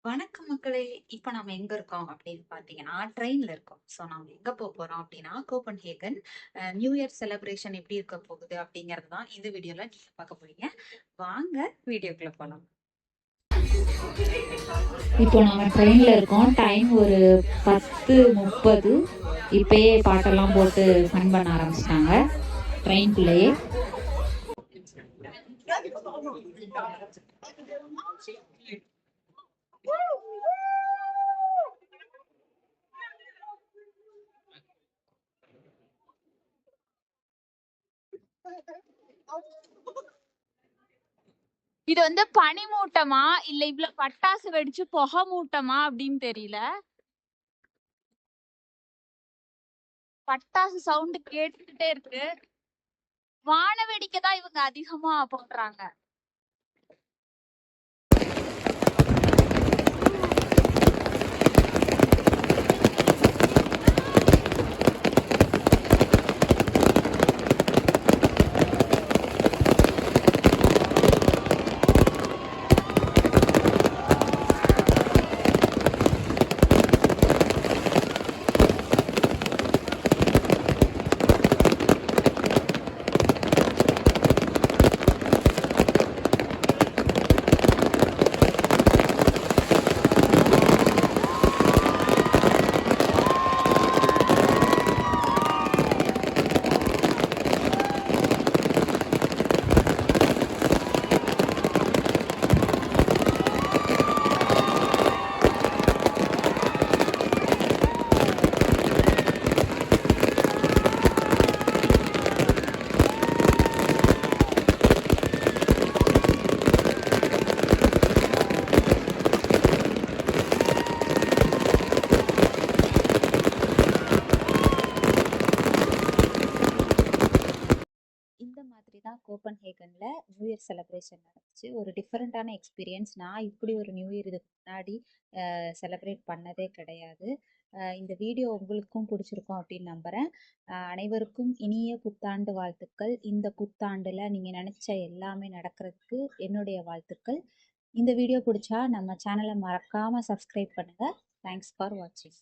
வணக்கம் மக்களே! இப்ப நம்ம எங்க இருக்கோம் அப்படின்னு பார்த்தீங்கன்னா, ட்ரெயின்ல இருக்கோம். நாம எங்க போறோம் அப்படின்னா, கோப்பன்ஹேகன் நியூ இயர் செலிப்ரேஷன் எப்படி இருக்க போகுது அப்படிங்கிறது தான் இந்த வீடியோல நீங்க பார்க்க போறீங்க. வாங்க வீடியோக்குள்ள போலாம். இப்போ நாங்க ட்ரெயின்ல இருக்கோம். டைம் ஒரு 10:30. இப்பயே பாட்டெல்லாம் போட்டு ஃபன் பண்ண ஆரம்பிச்சுட்டாங்க ட்ரெயின்குள்ளேயே. இது வந்து பனி மூட்டமா இல்ல இவ்ளோ பட்டாசு வெடிச்சு புகை மூட்டமா அப்படின்னு தெரியல. பட்டாசு சவுண்ட் கேட்டுக்கிட்டே இருக்கு. வான வேடிக்கை தான் இவங்க அதிகமா போடுறாங்க. இந்த மாதிரி தான் கோப்பன்ஹேகன்ல நியூ இயர் செலிப்ரேஷன் நடந்துச்சு. ஒரு டிஃப்ரெண்ட்டான எக்ஸ்பீரியன்ஸ். நான் இப்படி ஒரு நியூ இயர் இதுக்கு முன்னாடி செலிப்ரேட் பண்ணதே கிடையாது. இந்த வீடியோ உங்களுக்கும் பிடிச்சிருக்கும் அப்படின்னு நம்புகிறேன். அனைவருக்கும் இனிய புத்தாண்டு வாழ்த்துக்கள். இந்த புத்தாண்டில் நீங்கள் நினச்ச எல்லாமே நடக்கிறதுக்கு என்னுடைய வாழ்த்துக்கள். இந்த வீடியோ பிடிச்சா நம்ம சேனலை மறக்காமல் சப்ஸ்கிரைப் பண்ணுங்கள். தேங்க்ஸ் ஃபார் வாட்சிங்.